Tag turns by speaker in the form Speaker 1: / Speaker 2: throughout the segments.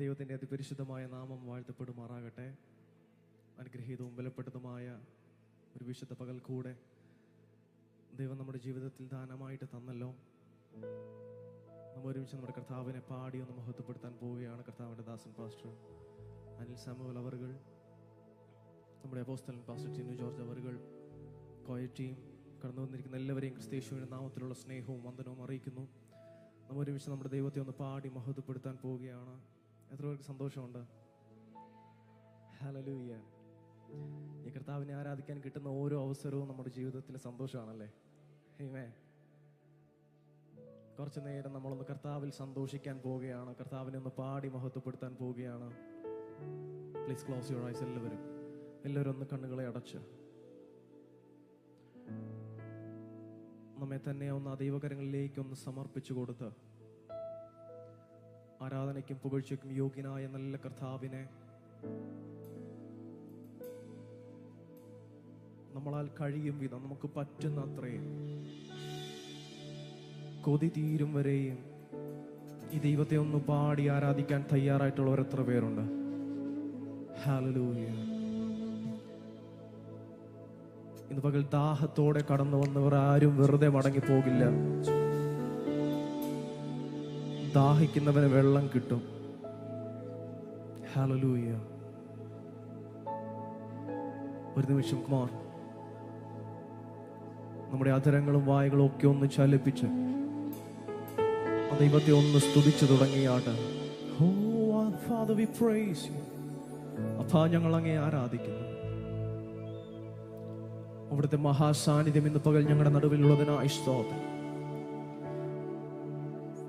Speaker 1: ദൈവത്തിൻ്റെ അതിപരിശുദ്ധമായ നാമം വാഴ്ത്തപ്പെടുമാറാകട്ടെ. അനുഗ്രഹീതവും ബലപ്പെട്ടതുമായ ഒരു വിശുദ്ധ പകൽ കൂടെ ദൈവം നമ്മുടെ ജീവിതത്തിൽ ദാനമായിട്ട് തന്നല്ലോ. നമ്മൾ ഒരുമിച്ച് നമ്മുടെ കർത്താവിനെ പാടി ഒന്ന് മഹത്വപ്പെടുത്താൻ പോവുകയാണ്. കർത്താവിൻ്റെ ദാസൻ പാസ്റ്റർ അനിൽ സാമുവൽ അവറുകൾ, നമ്മുടെ അപ്പോസ്തലൻ പാസ്റ്റർ ടിനു ജോർജ് അവറുകൾ, കോയ ടീം, കടന്നു വന്നിരിക്കുന്ന എല്ലാവരെയും ക്രിസ്തയേശുവിൻ്റെ നാമത്തിലുള്ള സ്നേഹവും വന്ദനവും അറിയിക്കുന്നു. നമ്മൾ ഒരുമിച്ച് നമ്മുടെ ദൈവത്തെ ഒന്ന് പാടി മഹത്വപ്പെടുത്താൻ പോവുകയാണ്. എത്ര പേർക്ക് സന്തോഷമുണ്ട്? ഹല്ലേലൂയ. ഈ കർത്താവിനെ ആരാധിക്കാൻ കിട്ടുന്ന ഓരോ അവസരവും നമ്മുടെ ജീവിതത്തിൽ സന്തോഷമാണല്ലേ? ആമേൻ. കുറച്ചു നേരം നമ്മളൊന്ന് കർത്താവിൽ സന്തോഷിക്കാൻ പോവുകയാണ്. കർത്താവിനെ ഒന്ന് പാടി മഹത്വപ്പെടുത്താൻ പോവുകയാണ്. Please close your eyes. എല്ലാവരും ഒന്ന് കണ്ണുകളെ അടച്ച് നമ്മെ തന്നെ ഒന്ന് ആ ദൈവകരങ്ങളിലേക്ക് ഒന്ന് സമർപ്പിച്ചു കൊടുത്ത് ആരാധനയ്ക്കും പുകഴ്ചയ്ക്കും യോഗ്യനായ നല്ല കർത്താവിനെ നമ്മളാൽ കഴിയും വിധം നമുക്ക് പറ്റുന്ന അത്രയും കൊതി തീരും വരെയും ഈ ദൈവത്തെ ഒന്ന് പാടി ആരാധിക്കാൻ തയ്യാറായിട്ടുള്ളവർ എത്ര പേരുണ്ട്? ഹല്ലേലൂയ. ഇന്ന് പകൽ ദാഹത്തോടെ കടന്നു വന്നവർ ആരും വെറുതെ മടങ്ങി പോകില്ല. ദാഹിക്കുന്നവന് വെള്ളം കിട്ടും. ഹല്ലേലൂയ. ഒരു നിമിഷം കുമാർ നമ്മുടെ അധരങ്ങളും വായകളും ഒക്കെ ഒന്ന് ചലിപ്പിച്ച് ആ ദൈവത്തെ ഒന്ന് സ്തുതിച്ചു തുടങ്ങിയാട്ട്. അപ്പാ, ഞങ്ങൾ അങ്ങേ ആരാധിക്കുന്നു. അവിടുത്തെ മഹാസാന്നിധ്യം ഇന്ന് പകൽ ഞങ്ങളുടെ നടുവിലുള്ളതിനായി സ്തോത്രം.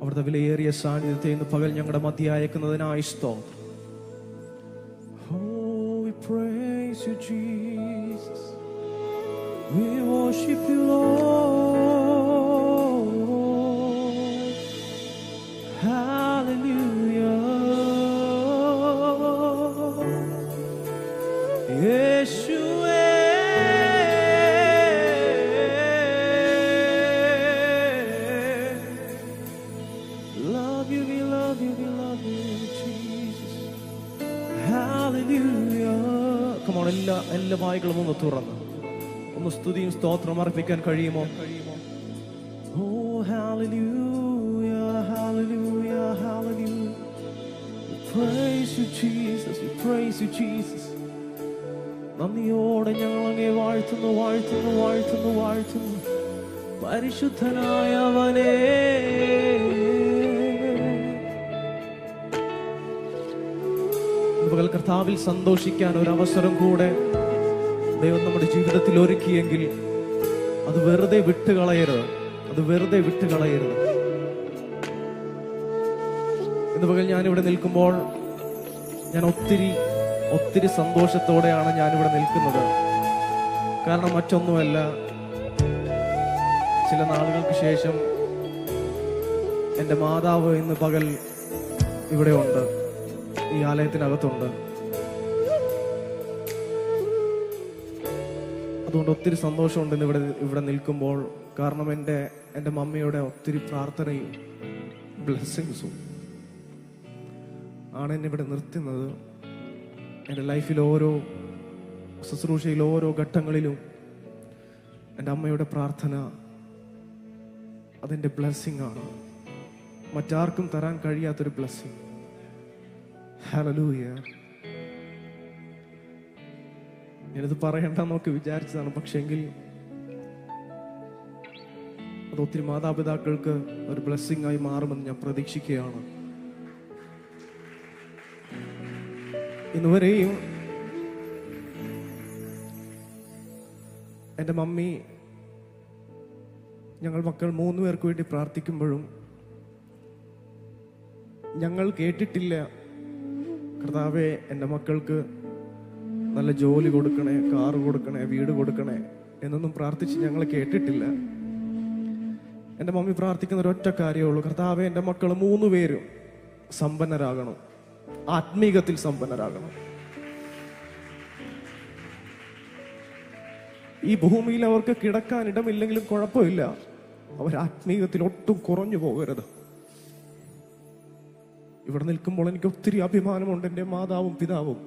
Speaker 1: അവിടുത്തെ വിലയേറിയ സാന്നിധ്യത്തെ ഇന്ന് പകൽ ഞങ്ങളുടെ മധ്യ അയക്കുന്നതിനായി സ്തോത്രം. Oh, we praise you, Jesus. We worship you, Lord. Hallelujah. Yeshua. എല്ലാ വായ്കളും ഒന്ന് തുറന്ന് ഒന്ന് സ്തുതിയും സ്തോത്രം അർപ്പിക്കാൻ കഴിയുമോ? Oh, hallelujah, hallelujah, hallelujah. We praise you, Jesus. We praise you, Jesus. നന്ദിയോടെ ഞങ്ങൾ അങ്ങേ വാഴ്ത്തുന്നു, വാഴ്ത്തുന്നു, വാഴ്ത്തുന്നു, വാഴ്ത്തുന്നു. പരിശുദ്ധനായവനേ, പകൽ കർത്താവിൽ സന്തോഷിക്കാൻ ഒരു അവസരം കൂടെ ദൈവം നമ്മുടെ ജീവിതത്തിൽ ഒരുക്കിയെങ്കിൽ അത് വെറുതെ വിട്ടുകളയരുത്. അത് വെറുതെ വിട്ടുകളയരുത്. ഇന്ന് പകൽ ഞാനിവിടെ നിൽക്കുമ്പോൾ ഞാൻ ഒത്തിരി സന്തോഷത്തോടെയാണ് ഞാനിവിടെ നിൽക്കുന്നത്. കാരണം മറ്റൊന്നുമല്ല, ചില നാളുകൾക്ക് ശേഷം എൻ്റെ മാതാവ് ഇന്ന് പകൽ ഇവിടെ ഉണ്ട്, ഈ ആലയത്തിനകത്തുണ്ട്. അതുകൊണ്ട് ഒത്തിരി സന്തോഷമുണ്ട് ഇവിടെ നിൽക്കുമ്പോൾ. കാരണം എൻ്റെ മമ്മിയുടെ ഒത്തിരി പ്രാർത്ഥനയും ബ്ലെസ്സിങ്സും ആണ് എന്നെ ഇവിടെ നിർത്തുന്നത്. എൻ്റെ ലൈഫിൽ ഓരോ ശുശ്രൂഷയിൽ ഓരോ ഘട്ടങ്ങളിലും എൻ്റെ അമ്മയുടെ പ്രാർത്ഥന അതെൻ്റെ ബ്ലെസ്സിങ് ആണ്. മറ്റാർക്കും തരാൻ കഴിയാത്തൊരു ബ്ലെസ്സിങ്. ഹല്ലേലൂയ. ഞാനിത് പറയണ്ടെന്നൊക്കെ വിചാരിച്ചതാണ്, പക്ഷെങ്കിൽ അത് ഒത്തിരി മാതാപിതാക്കൾക്ക് ഒരു ബ്ലെസ്സിങ് ആയി മാറുമെന്ന് ഞാൻ പ്രതീക്ഷിക്കുകയാണ്. ഇന്നുവരെയും എൻ്റെ മമ്മി ഞങ്ങൾ മക്കൾ 3 പേർക്ക് വേണ്ടി പ്രാർത്ഥിക്കുമ്പോഴും ഞങ്ങൾ കേട്ടിട്ടില്ല, കർത്താവേ എൻ്റെ മക്കൾക്ക് നല്ല ജോലി കൊടുക്കണേ, കാറ് കൊടുക്കണേ, വീട് കൊടുക്കണേ എന്നൊന്നും പ്രാർത്ഥിച്ച് ഞങ്ങൾ കേട്ടിട്ടില്ല. എൻ്റെ മമ്മി പ്രാർത്ഥിക്കുന്ന ഒരൊറ്റ കാര്യമേ ഉള്ളൂ, കർത്താവേ എൻ്റെ മക്കൾ 3 പേരും സമ്പന്നരാകണം, ആത്മീകത്തിൽ സമ്പന്നരാകണം. ഈ ഭൂമിയിൽ അവർക്ക് കിടക്കാൻ ഇടമില്ലെങ്കിലും കുഴപ്പമില്ല, അവർ ആത്മീകത്തിൽ ഒട്ടും കുറഞ്ഞു പോകരുത്. ഇവിടെ നിൽക്കുമ്പോൾ എനിക്ക് ഒത്തിരി അഭിമാനമുണ്ട്. എൻ്റെ മാതാവും പിതാവും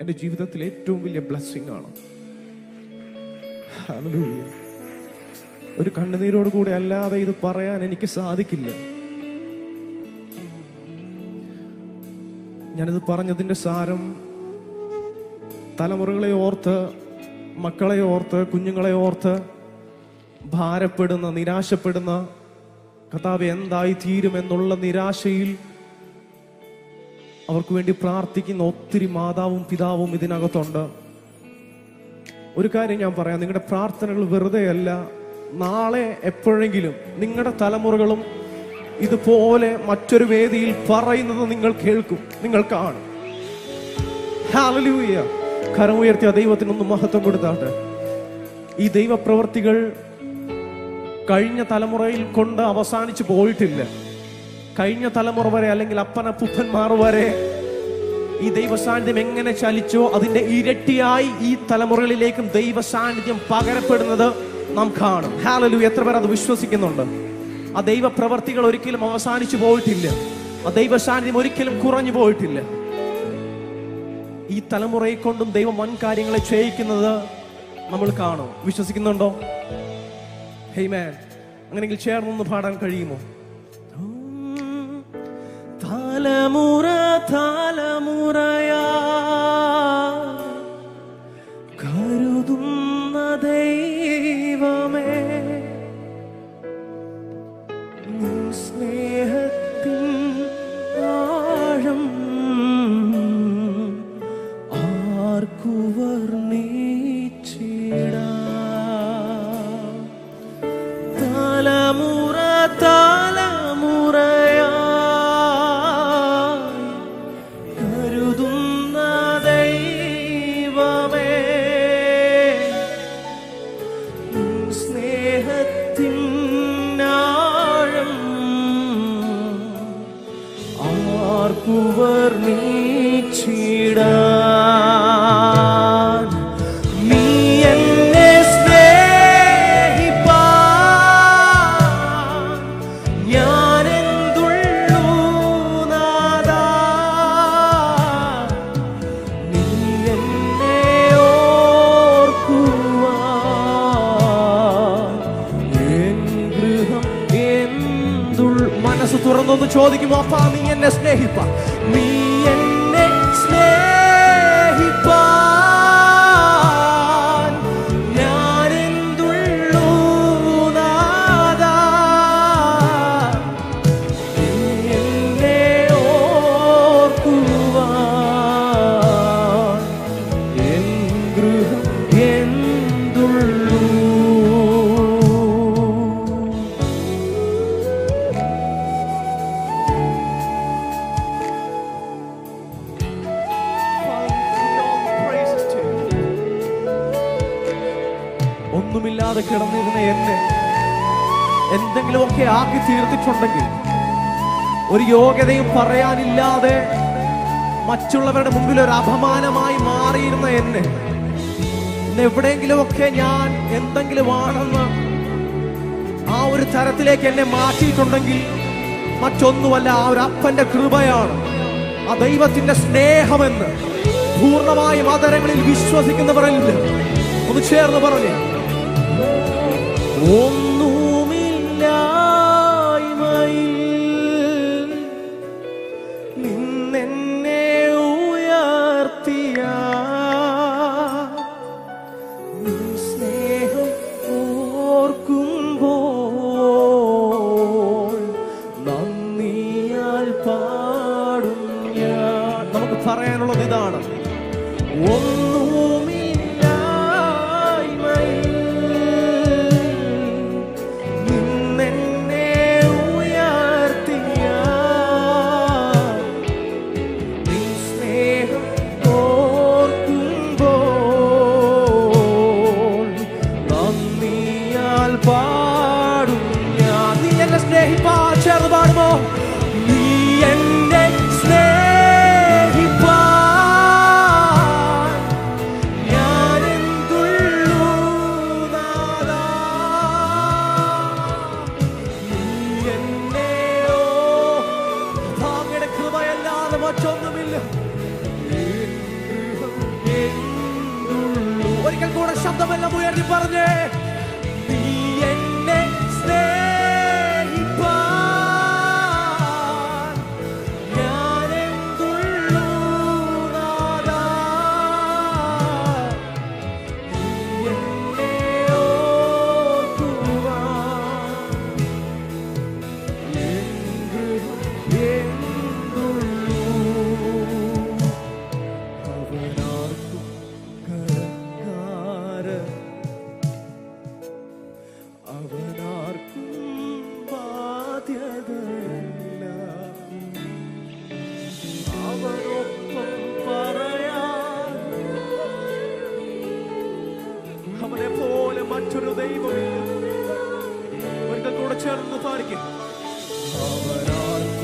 Speaker 1: എൻ്റെ ജീവിതത്തിലെ ഏറ്റവും വലിയ ബ്ലെസ്സിങ് ആണ്. ഹല്ലേലൂയ. ഒരു കണ്ണുനീരോട് കൂടെ അല്ലാതെ ഇത് പറയാൻ എനിക്ക് സാധിക്കില്ല. ഞാനിത് പറഞ്ഞതിൻ്റെ സാരം തലമുറകളെ ഓർത്ത്, മക്കളെ ഓർത്ത്, കുഞ്ഞുങ്ങളെ ഓർത്ത് ഭാരപ്പെടുന്ന, നിരാശപ്പെടുന്ന, കർത്താവ് എന്തായി തീരുമെന്നുള്ള നിരാശയിൽ അവർക്ക് വേണ്ടി പ്രാർത്ഥിക്കുന്ന ഒത്തിരി മാതാവും പിതാവും ഇതിനകത്തുണ്ട്. ഒരു കാര്യം ഞാൻ പറയാം, നിങ്ങളുടെ പ്രാർത്ഥനകൾ വെറുതെയല്ല. നാളെ എപ്പോഴെങ്കിലും നിങ്ങളുടെ തലമുറകളും ഇതുപോലെ മറ്റൊരു വേദിയിൽ പറയുന്നത് നിങ്ങൾ കേൾക്കും, നിങ്ങൾ കാണും. ഹല്ലേലൂയ. കരമുയർത്തിയ ദൈവത്തിനൊന്ന് മഹത്വം കൊടുത്താട്ടെ. ഈ ദൈവപ്രവർത്തികൾ കഴിഞ്ഞ തലമുറയിൽ കൊണ്ട് അവസാനിച്ചു പോയിട്ടില്ല. കഴിഞ്ഞ തലമുറ വരെ, അല്ലെങ്കിൽ അപ്പനപ്പൂപ്പന്മാർ വരെ ഈ ദൈവസാന്നിധ്യം എങ്ങനെ ചലിച്ചോ അതിന്റെ ഇരട്ടിയായി ഈ തലമുറകളിലേക്കും ദൈവസാന്നിധ്യം പകരപ്പെടുന്നത് നാം കാണും. ഹല്ലേലൂയ. എത്ര പേർ അത് വിശ്വസിക്കുന്നുണ്ട്? ആ ദൈവപ്രവർത്തികൾ ഒരിക്കലും അവസാനിച്ചു പോയിട്ടില്ല. ആ ദൈവസാന്നിധ്യം ഒരിക്കലും കുറഞ്ഞു പോയിട്ടില്ല. ഈ തലമുറയെ കൊണ്ടും ദൈവം വൻ കാര്യങ്ങളെ ചെയ്യിക്കുന്നത് നമ്മൾ കാണും. വിശ്വസിക്കുന്നുണ്ടോ? ആമേൻ. അങ്ങനെയെങ്കിൽ ചേർന്നൊന്ന് പാടാൻ കഴിയുമോ? തലമുറ തലമുറയാ കരുതുന്ന ദൈവമേ, സ്നേഹത്തിൻ ആഴം ആർക്കു വർണ്ണിച്ചിടാം. തലമുറ തലമുറയാ കരുതുന്ന ദൈവമേ, സ്നേഹത്തിൻ ആഴം ആർക്കു വർണ്ണിച്ചിടാൻ. നീ എന്നെ സ്നേഹിപ്പാൻ ഞാനെന്തുള്ളൂ നാഥാ, നീ എന്നെ ഓർക്കുവാൻ എൻ ഗൃഹം മനസ്സ് തുറന്നൊന്ന് ചോദിക്കുമോ? അപ്പാ നീ എന്നെ സ്നേഹിപ്പാൻ, നീ എന്നെ സ്നേഹിപ്പാൻ ഞാനെന്തുള്ളൂ നാഥാ, നീ എന്നെ ഓർക്കുവാൻ എൻ ഗൃഹം എന്തുള്ളൂ. ഒന്നുമില്ലാതെ കിടന്നിരുന്ന എന്നെ എന്തെങ്കിലുമൊക്കെ ആക്കി തീർത്തിട്ടുണ്ടെങ്കിൽ, ഒരു യോഗ്യതയും പറയാനില്ലാതെ മറ്റുള്ളവരുടെ മുമ്പിൽ ഒരു അപമാനമായി മാറിയിരുന്ന എന്നെ എവിടെയെങ്കിലുമൊക്കെ ഞാൻ എന്തെങ്കിലും ആണെന്ന് ആ ഒരു തരത്തിലേക്ക് എന്നെ മാറ്റിയിട്ടുണ്ടെങ്കിൽ മറ്റൊന്നുമല്ല, ആ ഒരു അപ്പന്റെ കൃപയാണ്, ആ ദൈവത്തിന്റെ സ്നേഹമെന്ന് പൂർണ്ണമായും ആദരങ്ങളിൽ വിശ്വസിക്കുന്നവരല്ല. ഒന്ന് ചേർന്ന് പറഞ്ഞേ, ഒന്നുമില്ലായ്മയിൽ നിന്നെന്നെ ഉയർത്തിയ സ്നേഹം ഓർക്കുമ്പോൾ നന്ദിയാൽ പാടും ഞാൻ. നമുക്ക് പറയാനുള്ളത് ഇതാണ്, ചേർന്ന് പാടുമോ? നീ എന്നെ സ്നേഹിപ്പാൻ മറ്റൊന്നുമില്ല. ഒരിക്കൽ കൂടെ ശബ്ദമെല്ലാം ഉയർത്തി പറഞ്ഞേ, നീ എന്നെ സ്നേഹിപ്പാൻ ഞാൻ എന്തുള്ളൂ നാഥാ, നീ എന്നെ ഓർക്കുവാൻ എന്തുള്ളൂ. അവനാർക്കും കരക്കാരൻ, അവനാർക്കും ബാധ്യതയില്ല. അവനൊപ്പം പറയാൻ അവനെ പോലെ മറ്റൊരു ദൈവമില്ല. ഒരിക്കൽ കൂടെ ചേർന്ന് പാടിക്കും. അവനാർക്കും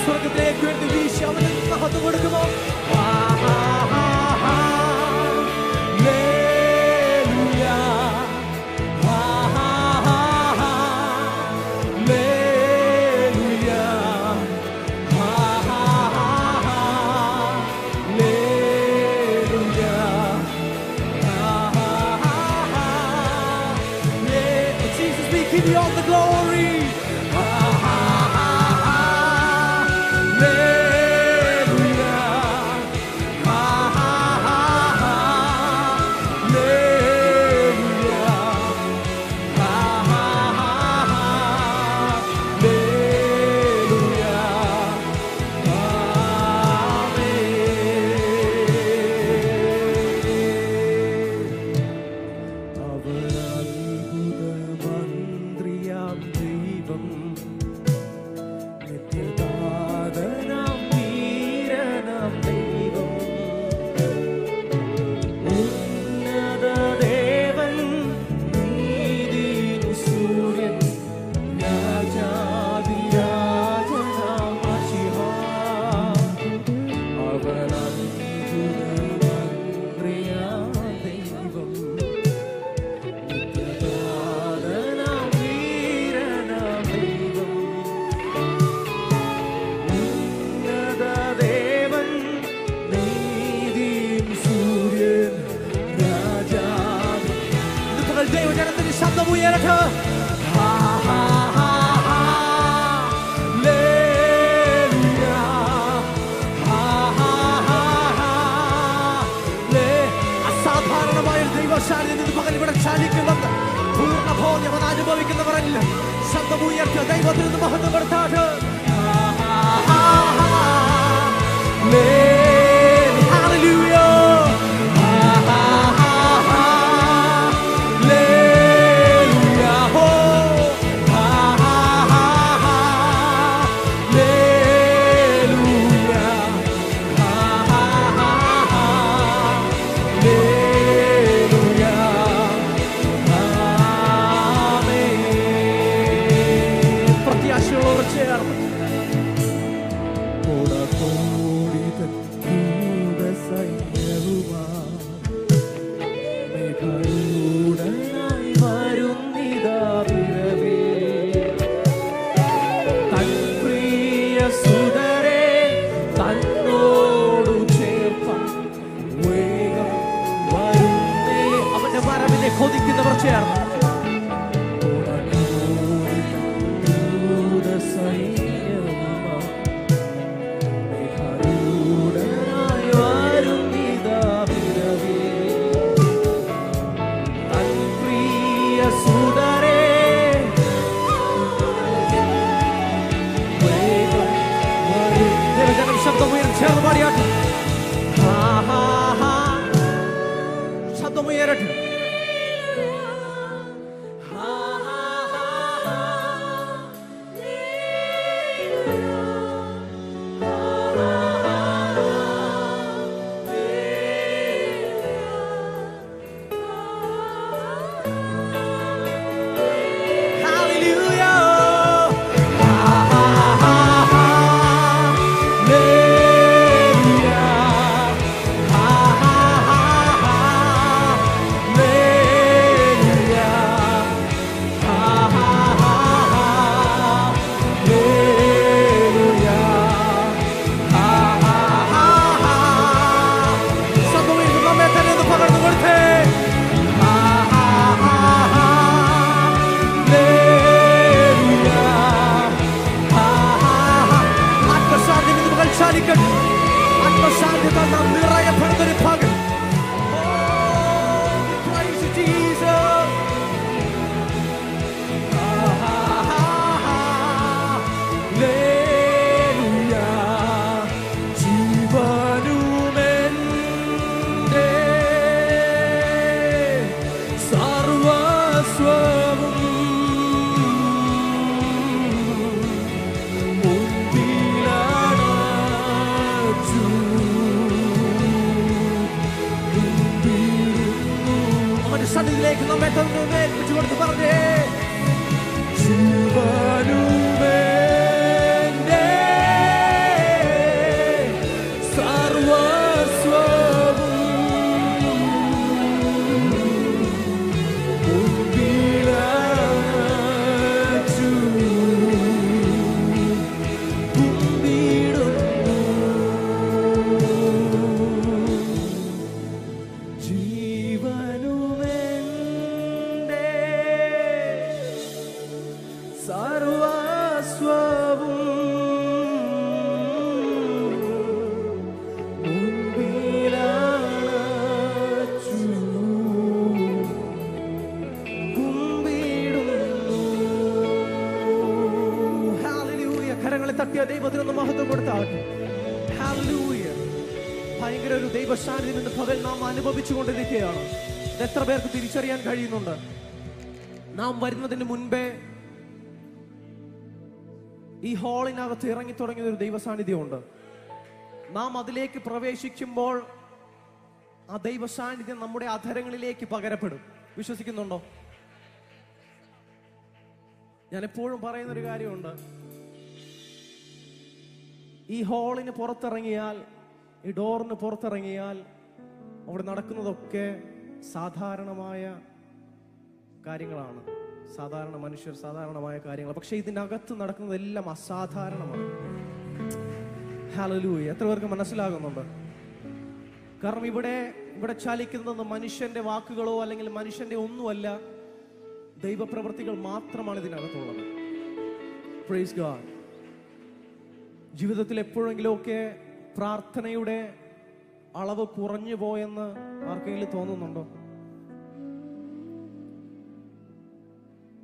Speaker 1: സ്വർഗത്തിലേക്ക് ഉയർത്തി വീശി അവന് മഹത്വം കൊടുക്കുമോ? Jesus, we give you all the glory. ദൈവജനത്തിന് ശബ്ദം ഉയരട്ടെ. അസാധാരണമായ ദൈവശാലിൽ നിന്ന് പകൽ ഇവിടെ ചലിക്കുന്നുണ്ട്. പൂർണ്ണ ബോധ്യം അത് അനുഭവിക്കുന്നവരല്ല. ശബ്ദം ഉയർത്തി ദൈവത്തിൽ നിന്ന് മഹത്വപ്പെടുത്താട്ട്. കൊതിക്കുന്നവർ ചേർന്ന് ശബ്ദം ഉയർച്ചേർന്ന് പാടിയാട്ടെ. ശബ്ദം ഉയരട്ടെ. Hallelujah. മഹത്വം ഏൽപ്പിച്ചു കൊടുത്ത് പറഞ്ഞേ, ജീവനും ദൈവത്തിനൊന്ന് മഹത്വം കൊടുത്താട്ടെ. ഹല്ലേലൂയ. ഭയങ്കര ഒരു ദൈവ സാന്നിധ്യം ഇന്ന് പകൽ നാം അനുഭവിച്ചു കൊണ്ടിരിക്കുകയാണ്. ഇത് എത്ര പേർക്ക് തിരിച്ചറിയാൻ കഴിയുന്നുണ്ട്? നാം വരുന്നതിന് മുൻപേ ഈ ഹാളിനകത്ത് ഇറങ്ങി തുടങ്ങിയ ഒരു ദൈവ സാന്നിധ്യമുണ്ട്. നാം അതിലേക്ക് പ്രവേശിക്കുമ്പോൾ ആ ദൈവ സാന്നിധ്യം നമ്മുടെ അധരങ്ങളിലേക്ക് പകരപ്പെടും. വിശ്വസിക്കുന്നുണ്ടോ? ഞാൻ എപ്പോഴും പറയുന്നൊരു കാര്യമുണ്ട്, ഈ ഹാളിന് പുറത്തിറങ്ങിയാൽ, ഈ ഡോറിന് പുറത്തിറങ്ങിയാൽ അവിടെ നടക്കുന്നതൊക്കെ സാധാരണമായ കാര്യങ്ങളാണ്, സാധാരണ മനുഷ്യർ സാധാരണമായ കാര്യങ്ങൾ. പക്ഷെ ഇതിനകത്ത് നടക്കുന്നതെല്ലാം അസാധാരണമാണ്. ഹല്ലേലൂയ. എത്ര പേർക്ക് മനസ്സിലാകുന്നുണ്ട്? കാരണം ഇവിടെ ചലിക്കുന്നത് മനുഷ്യന്റെ വാക്കുകളോ അല്ലെങ്കിൽ മനുഷ്യന്റെ ഒന്നുമല്ല, ദൈവപ്രവൃത്തികൾ മാത്രമാണ് ഇതിനകത്തുള്ളത്. Praise God. ജീവിതത്തിൽ എപ്പോഴെങ്കിലുമൊക്കെ പ്രാർത്ഥനയുടെ അളവ് കുറഞ്ഞു പോയെന്ന് ആർക്കെങ്കിലും തോന്നുന്നുണ്ടോ?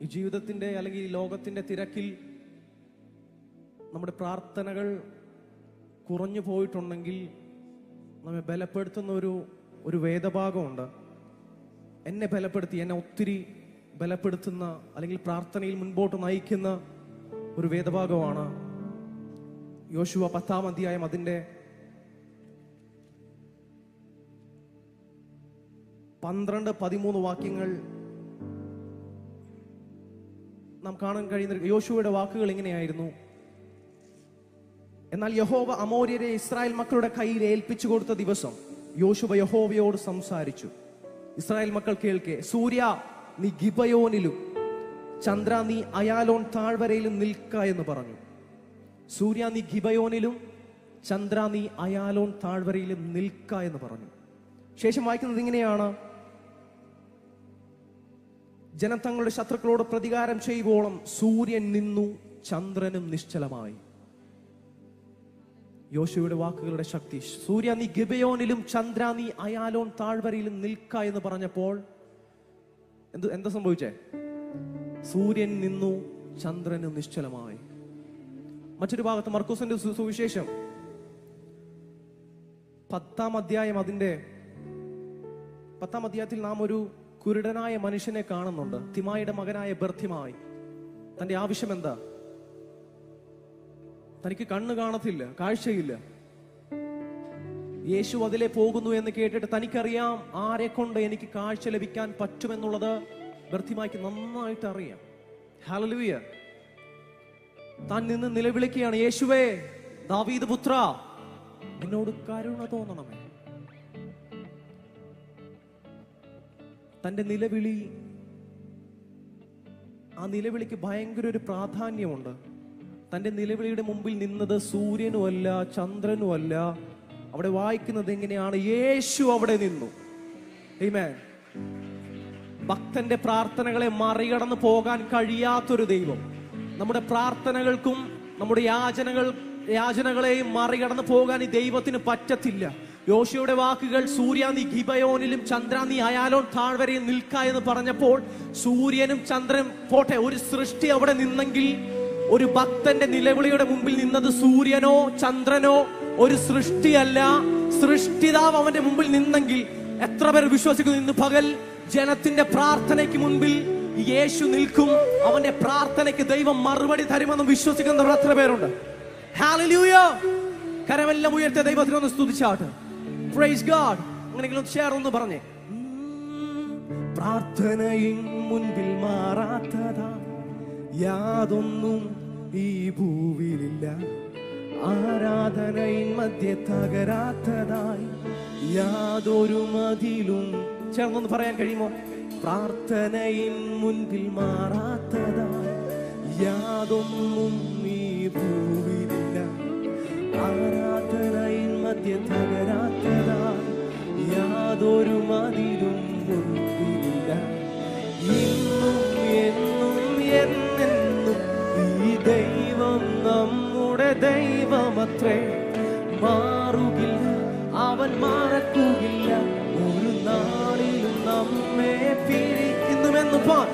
Speaker 1: ഈ ജീവിതത്തിന്റെ അല്ലെങ്കിൽ ഈ ലോകത്തിന്റെ തിരക്കിൽ നമ്മുടെ പ്രാർത്ഥനകൾ കുറഞ്ഞു പോയിട്ടുണ്ടെങ്കിൽ നമ്മെ ബലപ്പെടുത്തുന്ന ഒരു വേദഭാഗമുണ്ട്. എന്നെ ബലപ്പെടുത്തി, എന്നെ ഒത്തിരി ബലപ്പെടുത്തുന്ന അല്ലെങ്കിൽ പ്രാർത്ഥനയിൽ മുൻപോട്ട് നയിക്കുന്ന ഒരു വേദഭാഗമാണ് യോശുവ 10-ാം അധ്യായം അതിന്റെ 12-13 വാക്യങ്ങൾ നാം കാണാൻ കഴിയുന്ന യോശുവയുടെ വാക്കുകൾ ഇങ്ങനെയായിരുന്നു. എന്നാൽ യഹോവ അമോര്യരെ ഇസ്രായേൽ മക്കളുടെ കയ്യിൽ ഏൽപ്പിച്ചു കൊടുത്ത ദിവസം യോശുവ യഹോവയോട് സംസാരിച്ചു. ഇസ്രായേൽ മക്കൾ കേൾക്കെ, സൂര്യ നീ ഗിബയോനിലും ചന്ദ്ര നീ അയാലോൺ താഴ്വരയിലും നിൽക്ക എന്ന് പറഞ്ഞു. സൂര്യ നീ ഗിബയോനിലും ചന്ദ്ര നീ അയാലോൺ താഴ്വരയിലും നിൽക്ക എന്ന് പറഞ്ഞു. ശേഷം വായിക്കുന്നത് ഇങ്ങനെയാണ്, ജനം തങ്ങളുടെ ശത്രുക്കളോട് പ്രതികാരം ചെയ്യുവോളം സൂര്യൻ നിന്നു, ചന്ദ്രനും നിശ്ചലമായി. യോശുവയുടെ വാക്കുകളുടെ ശക്തി. സൂര്യ നീ ഗിബയോനിലും ചന്ദ്ര നീ അയാലോൺ താഴ്വരയിലും നിൽക്ക എന്ന് പറഞ്ഞപ്പോൾ എന്താ സംഭവിച്ചേ? സൂര്യൻ നിന്നു, ചന്ദ്രനും നിശ്ചലമായി. മറ്റൊരു ഭാഗത്ത് മർക്കോസിന്റെ സുവിശേഷം 10-ാം അധ്യായം അതിന്റെ 10-ാം അധ്യായത്തിൽ നാം ഒരു കുരുടനായ മനുഷ്യനെ കാണുന്നുണ്ട്. തിമായിയുടെ മകനായ ബർത്തിമായി. തന്റെ ആവശ്യം എന്താ? തനിക്ക് കണ്ണ് കാണത്തില്ല, കാഴ്ചയില്ല. യേശു അതിലെ പോകുന്നു എന്ന് കേട്ടിട്ട് തനിക്കറിയാം ആരെ കൊണ്ട് എനിക്ക് കാഴ്ച ലഭിക്കാൻ പറ്റുമെന്നുള്ളത് ബർത്തിമായിക്ക് നന്നായിട്ട് അറിയാം. ഹല്ലേലൂയ. താൻ നിന്ന് നിലവിളിക്കുകയാണ്, യേശുവേ ദാവീദ് പുത്ര എന്നോട് കരുണ തോന്നണമേ. തന്റെ നിലവിളി, ആ നിലവിളിക്ക് ഭയങ്കര ഒരു പ്രാധാന്യമുണ്ട്. തന്റെ നിലവിളിയുടെ മുമ്പിൽ നിന്നത് സൂര്യനുമല്ല ചന്ദ്രനുമല്ല. അവിടെ വായിക്കുന്നത് എങ്ങനെയാണ്? യേശു അവിടെ നിന്നു. ആമേൻ. ഭക്തന്റെ പ്രാർത്ഥനകളെ മറികടന്ന് പോകാൻ കഴിയാത്തൊരു ദൈവം നമ്മുടെ പ്രാർത്ഥനകൾക്കും നമ്മുടെ യാചനകളെയും മറികടന്ന് പോകാൻ ഈ ദൈവത്തിന് പറ്റത്തില്ല. യോശുവയുടെ വാക്കുകൾ, സൂര്യ നീ ഗിബയോനിലും ചന്ദ്ര നീ അയാലോൺ താഴ്വരയിൽ നിൽക്ക എന്ന് പറഞ്ഞപ്പോൾ സൂര്യനും ചന്ദ്രനും പോട്ടെ, ഒരു സൃഷ്ടി അവിടെ നിന്നെങ്കിൽ ഒരു ഭക്തന്റെ നിലവിളിയുടെ മുമ്പിൽ നിന്നത് സൂര്യനോ ചന്ദ്രനോ ഒരു സൃഷ്ടിയല്ല, സൃഷ്ടിതാവ് അവന്റെ മുമ്പിൽ നിന്നെങ്കിൽ എത്ര പേർ വിശ്വസിക്കുന്നു ഇന്ന് പകൽ ജനത്തിന്റെ പ്രാർത്ഥനയ്ക്ക് മുൻപിൽ യേശു നിൽക്കും, അവന്റെ പ്രാർത്ഥനയ്ക്ക് ദൈവം മറുപടി തരുമെന്ന് വിശ്വസിക്കുന്നവർ എത്ര പേരുണ്ട്? ഹല്ലേലൂയ. കരമെല്ലാം ഉയർത്തിയ ദൈവത്തിനൊന്ന് സ്തുതിച്ചാട്ടെ. Praise God. അങ്ങനെയെങ്കിലും ഷെയർ ഒന്ന് പറഞ്ഞേ. പ്രാർത്ഥനയിൻ മുൻപിൽ മാറാത്തതാ യാതൊന്നും ഈ ഭൂവിലില്ല. ആരാധനയിൻ മധ്യ തകരാത്തതായി യാതൊരു മതിലും. ചേർന്നൊന്ന് പറയാൻ കഴിയുമോ? പ്രാർത്ഥനയിൻ മുൻപിൽ മാറാത്തതായി യാതൊന്നും ഈ ഭൂവിലില്ല. ആരാധനയിൻ മധ്യ തകരാത്തതായി യാതൊരു മതിലും മുൻപിലില്ല. ഇന്നും എന്നും എന്നെന്നും ഈ ദൈവം നമ്മുടെ ദൈവമത്രേ. മാറുകില്ല, അവൻ മറക്കുകയില്ല, ഒരു നാളിലും നമ്മെ പിരിക്കുന്നുവെന്ന് പാർ.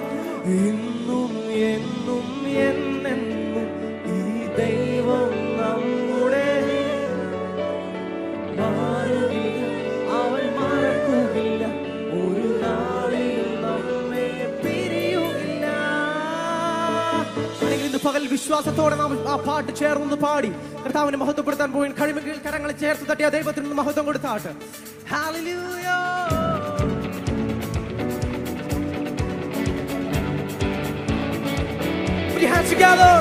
Speaker 1: ഇന്നും എന്നും എന്നെന്നും ഈ ദൈവം നമ്മുടെ മാറുകില്ല, അവൻ മറക്കുകയില്ല, ഒരു നാളിലും നമ്മെ പിരിയുകില്ല. ഇന്ന് പകൽ വിശ്വാസത്തോടെ നാം ആ പാട്ട് ചേർന്ന് പാടി കർത്താവിനെ മഹത്വപ്പെടുത്താൻ പോയി. കഴിവെങ്കിൽ കരങ്ങളെ ചേർത്ത് തട്ടി ആ ദൈവത്തിന് നിന്ന് മഹത്വം കൊടുത്താട്ട്. Hallelujah. Put your hands together.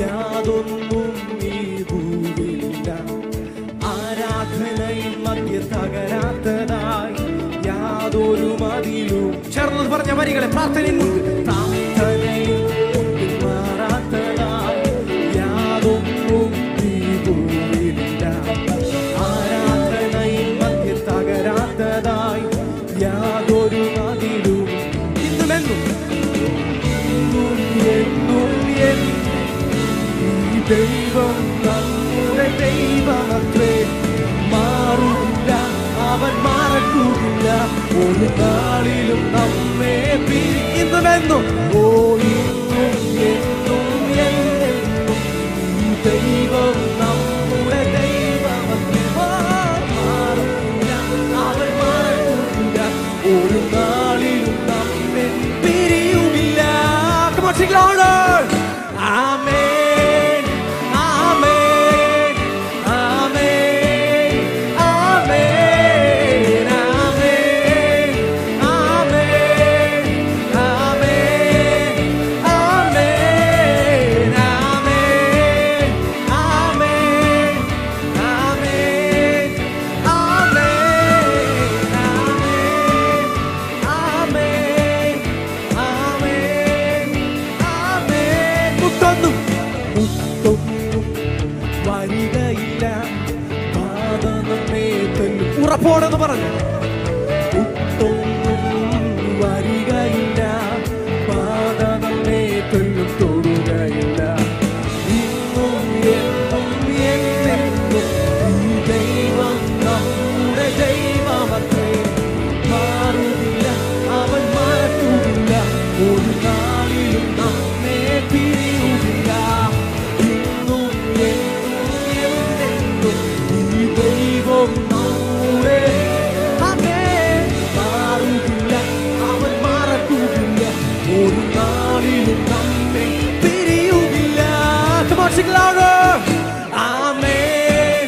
Speaker 1: യാതൊന്നും ഈ ഭൂവിലില്ല. ആരാധനയിൽ മധ്യ തകരാത്തതായി യാതൊരു മതിലും. ചേർന്നത് പറഞ്ഞ വരികളെ പ്രാർത്ഥനയിൽ മുൻപിൽ. പ്രാർത്ഥനയിൽ മുൻപിൽ മാറാത്തതായി യാതൊന്നും ഈ ഭൂവിലില്ല. ആരാധനയിൽ മധ്യ തകരാത്തതായി യാതൊരു മതിലും. ഇന്നുമെന്നും എന്നും എന്നും ദൈവം നമ്മുടെ ദൈവമത്രേ. മാറില്ല, അവൻ മറക്കുകയില്ല, ഒരു നാളിലും നമ്മെ പിരിക്കുന്നുവെന്നും. ഓ ഇന്നും എന്നും എന്നും ഈ ദൈവം നമ്മുടെ ദൈവമത്രേ. മാറില്ല, അവൻ മറക്കുകയില്ല, ഒരു നാളിലും നമ്മെ പിരിയുകില്ല. Come on, sing louder. Amen. ഉറപ്പോടെന്ന് പറഞ്ഞു. വരികയില്ല, പാത നമ്മെ തൊല്ലും തൊടുകയില്ല. ഇന്നും എന്നും എന്നെന്നും ഈ ദൈവം നമ്മുടെ ദൈവമത്രേ. മാറുകില്ല, അവൻ മറക്കുകയില്ല, ഒരു നാളിലും നമ്മെ പിരിയുകില്ല. ഇന്നും എന്നും എന്നെന്നും ഈ ദൈവം ഒരു നാളിലും നമ്മെ പിരിയുകില്ല. Come on, sing louder. Amen,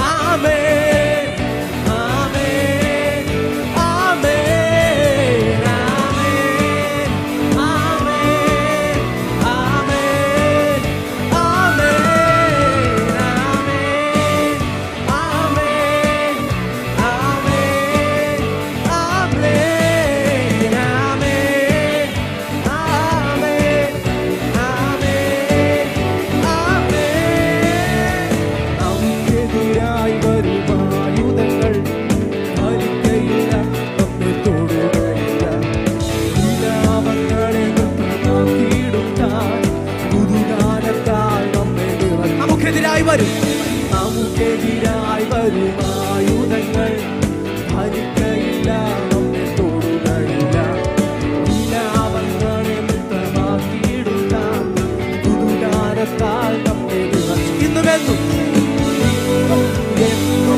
Speaker 1: amen, amen, amen, amen, amen, amen, നമുക്കെതിരായി വരും ആയുധങ്ങൾ ഫലിക്കയില്ല, നമ്മെ തൊടുകയില്ല. വിലാപങ്ങളെ മുക്തമാക്കിയിടുന്ന പുതുകാലത്താൽ നമ്മെ ഇന്നുമെന്നും എന്നും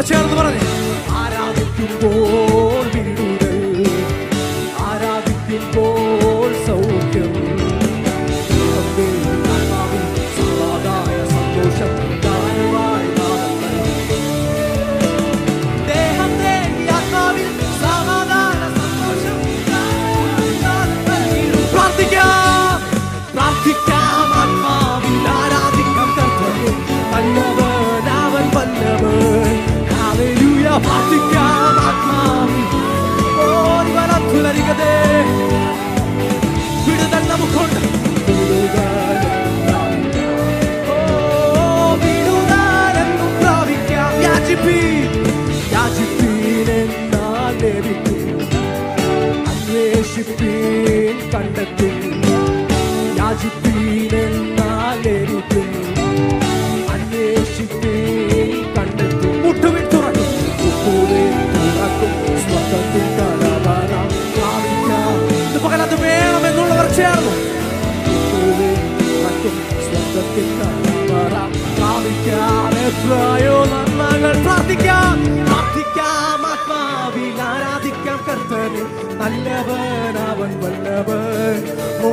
Speaker 1: കരങ്ങളോട് ചേർന്ന് പറഞ്ഞ് ആരാധിക്കുമ്പോൾ വിടുതൽ, ആരാധിക്കുമ്പോൾ സൗഖ്യം, സമാധാന സന്തോഷം ദാനമായി ദേഹത്തെ ആത്മാവിൽ സമാധാന സന്തോഷം പ്രാർത്ഥിക്കാം, പ്രാർത്ഥിക്കാം, ആത്മാവിൽ ആരാധിക്കാം കർത്താവേ, വല്ലവൻ അവൻ വല്ലവൻ. ഹല്ലേലൂയ. പ്രാർത്ഥിക്കാം ആത്മാവിൽ. ഓ വരത്തുലരികതേ വിടുതൽ നമുക്കുണ്ട്. വിടുതലെന്നും പ്രാപിക്കാം. യാചിപ്പീൻ, യാചിപ്പീൻ എന്നാൽ ലഭിക്കും, അന്വേഷിപ്പീൻ കണ്ടെത്തും. യാചിപ്പീൻ എന്നാൽ ലഭിക്കും, അന്വേഷിപ്പീൻ കണ്ടെത്തും. മുട്ടുവിൻ തുറക്കും, മുട്ടുവിൻ തുറക്കും, സ്വർഗ്ഗത്തിൽ കടവരാം പ്രാപിക്കാം. ഇത് പകലത് വേണമെന്നുള്ളവർ ചേർന്ന് മുട്ടുവിൻ തുറക്കും, സ്വർഗ്ഗത്തിൽ കടവരാം പ്രാപിക്കാം. എത്രയോ നന്മകൾ പ്രാർത്ഥിക്കാം, പ്രാർത്ഥിക്കാം, ആത്മാവിൽ ആരാധിക്കാം കർത്താവേ, നല്ലവൻ അവൻ വല്ലവൻ. ഓ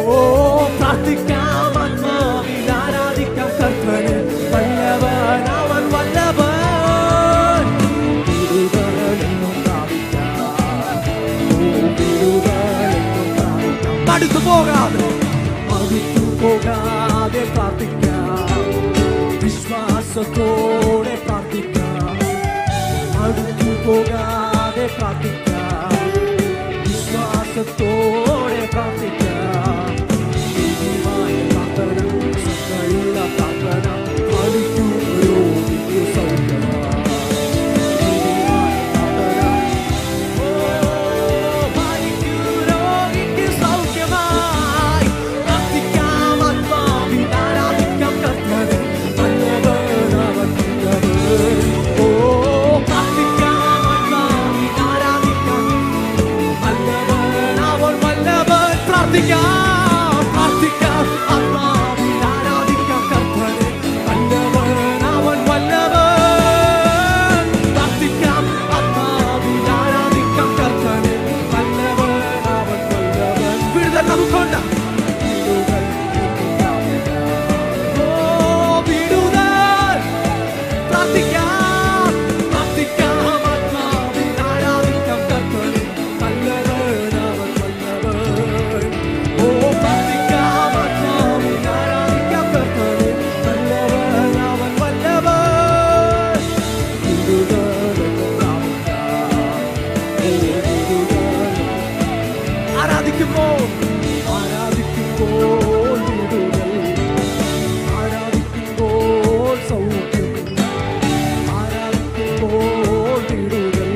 Speaker 1: പ്രാർത്ഥിക്കാം, ആത്മാവിൽ ആരാധിക്കാം കർത്താവേ, വല്ലവൻ അവൻ വല്ലവൻ. വിടുതലെന്നും പ്രാപിക്കാം, വിടുതലെന്നും പ്രാപിക്കാം. മടുത്തു പോകാതെ, മടുത്തു പോകാതെ പ്രാർത്ഥിക്കാം, വിശ്വാസത്തോടെ പ്രാർത്ഥിക്കാം, മടുത്തു പോകാതെ പ്രാർത്ഥിക്കാം, വിശ്വാസത്തോടെ പ്രാർത്ഥിക്കാം. ദൈവമായ പ്രാർത്ഥന, സകല പ്രാർത്ഥന, മടുക്കും രോഗിക്ക് സൗഖ്യമായി. ദൈവമായ പ്രാർത്ഥന, ഓ മരിക്കും രോഗിക്ക് സൗഖ്യമായി. പ്രാർത്ഥിക്കാം, ആത്മാവിൽ ആരാധിക്കാം കർത്താവേ, വല്ലവൻ അവൻ വല്ലവൻ. ഓ പ്രാർത്ഥിക്കാം, ആത്മാവിൽ ആരാധിക്കാം വല്ലവൻ അവൻ വല്ലവൻ. പ്രാർത്ഥിക്കാം, പ്രാർത്ഥിക്കാം, ആത്മാവിൽ ആരാധിക്കാം കർത്താവേ, വല്ലവൻ അവൻ വല്ലവൻ. പ്രാർത്ഥിക്കാം, ആത്മാവിൽ ആരാധിക്കാം കർത്താവേ, വല്ലവൻ അവൻ വല്ലവൻ. വിടുതൽ നമുക്കുണ്ട്. ഓ വിടുതൽ പ്രാർത്ഥിക്കാം, പ്രാർത്ഥിക്കാം, ആത്മാവിൽ ആരാധിക്കാം കർത്താവേ, വല്ലവൻ അവൻ വല്ലവൻ. ഓ പ്രാർത്ഥിക്കാം, ആത്മാവിൽ ആരാധിക്കാം കർത്താവേ, വല്ലവൻ അവൻ വല്ലവൻ. വിടുതലെന്നും പ്രാപിക്കാം. ഓ വിടുതൽ ആരാധിക്കുമ്പോൾ, ആരാധിക്കുമ്പോൾ വിടുതൽ, ആരാധിക്കുമ്പോൾ സൗഖ്യം, ആരാധിക്കുമ്പോൾ വിടുതൽ,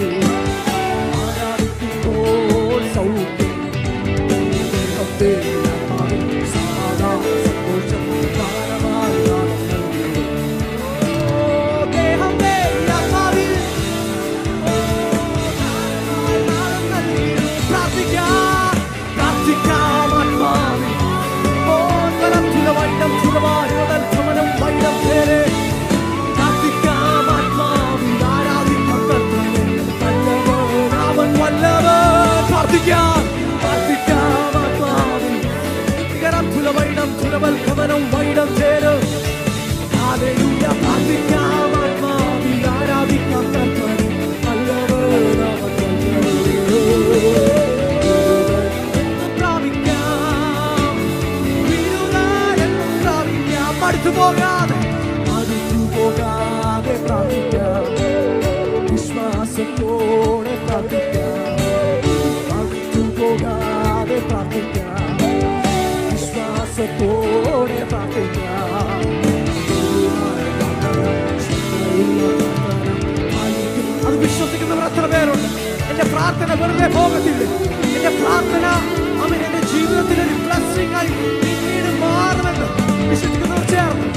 Speaker 1: ആരാധിക്കുമ്പോൾ സൗഖ്യം. ദേഹത്തെ ആത്മാവിൽ സമാധാന സന്തോഷം ദാനമായി നാം നൽകുന്നു. ഓ ദേഹത്തെ ആത്മാവിൽ പ്രാർത്ഥിക്കാം, പ്രാർത്ഥിക്കാം, ആത്മാവിൽ. ഓ വലത്തുല വൈഡം ചുരവാരി മുതൽ ഭ്രമണം വൈഡം പേരെ. പ്രാർത്ഥിക്കാം, ആത്മാവിൽ ആരാധിക്കാം കർത്താവേ, വല്ലവൻ അവൻ വല്ലവൻ. പ്രാർത്ഥിക്കാം, പ്രാർത്ഥിക്കാം, ആത്മാവിൽ നികരത്തുല വൈഡം ചുരവൽ ഭ്രമണം വൈഡം ചേര്. ഹല്ലേലൂയ. പ്രാർത്ഥിക്കാം, ആത്മാവിൽ ആരാധിക്കാം കർത്താവേ, വല്ലവൻ അവൻ വല്ലവൻ. പ്രാപിക്കാം, വിടുതലെന്നും പ്രാപിക്കാം. മടുത്തു പോകാതെ, മടുത്തു പോകാതെ പ്രാപിക്കാം, വിശ്വാസത്തോടെ പ്രാപിക്കാം, മടുത്തു പോകാതെ പ്രാപിക്കാം, വിശ്വാസത്തോടെ പ്രാപിക്കാം. അത് വിശ്വസിക്കുന്നവർ എത്ര പേരുണ്ട്? എന്റെ പ്രാർത്ഥന വെറുതെ പോകത്തില്ല. എന്റെ പ്രാർത്ഥന അവൻ എന്റെ ജീവിതത്തിൽ ഒരു ബ്ലെസ്സിംഗ് ആയി പിന്നീട് മാറുമെന്ന് വിശ്വസിക്കുന്നവർ ചേർന്ന്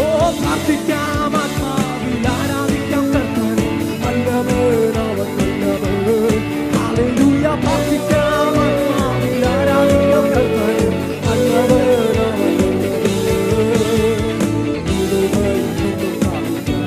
Speaker 1: ഓ പ്രാർത്ഥിക്കാം, ആത്മാവിൽ ആരാധിക്കാം കർത്താവേ, വല്ലവൻ അവൻ വല്ലവൻ. ഹല്ലേലൂയ. പ്രാർത്ഥിക്കാം, ആത്മാവിൽ ആരാധിക്കാം കർത്താവേ, വല്ലവൻ അവൻ വല്ലവൻ. വിടുതലെന്നും പ്രാപിക്കാം.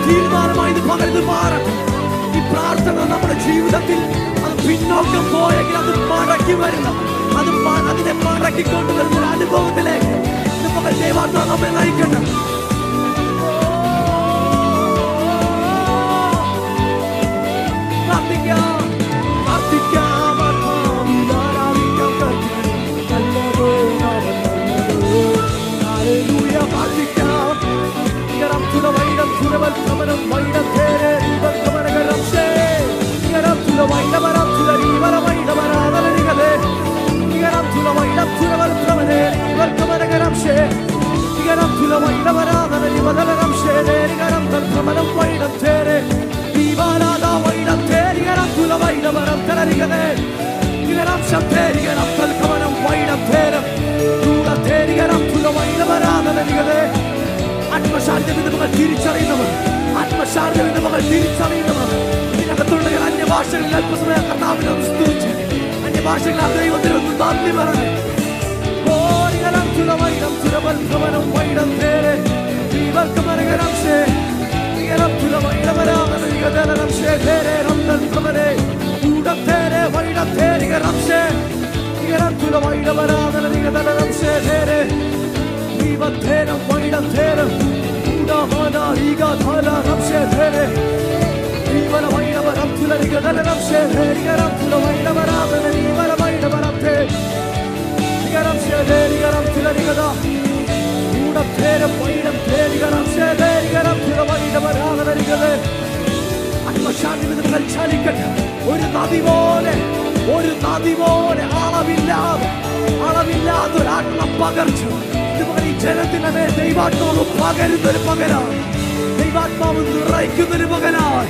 Speaker 2: തീരുമാനമായി ഇത് പകർന്നു മാറാം. ഈ പ്രാർത്ഥന നമ്മുടെ ജീവിതത്തിൽ അത് പിന്നോക്കം പോയെങ്കിൽ അത് മടക്കി വരുന്ന അതിനെ മടക്കിക്കൊണ്ടുവരുന്ന ഒരു അനുഭവത്തിലേക്ക് നമുക്ക് ദൈവാത്മാ നമ്മെ നയിക്കട്ടെ. ആത്മശാന്തി തിരിച്ചറിയുന്നവർ, ആത്മശാന്തി തിരിച്ചറിയുന്നവർ ഇതിനകത്തുള്ള അന്യഭാഷകളിൽ അല്പസമയം കർത്താവിനെ ഒന്ന് സ്തുതിച്ച് അന്യഭാഷകളിൽ ആ ദൈവത്തിന് ഒന്ന് നന്ദി പറഞ്ഞു. ഒരു നദി പോലെ അളവില്ലാതെ ഒരു ആത്മപകർച്ച ഈ ജനത്തിന്റെ മേൽ ദൈവാത്മാവ് പകരുന്നൊരു പകരാണ്. ദൈവാത്മാവ് നിറയ്ക്കുന്നൊരു പകരാണ്.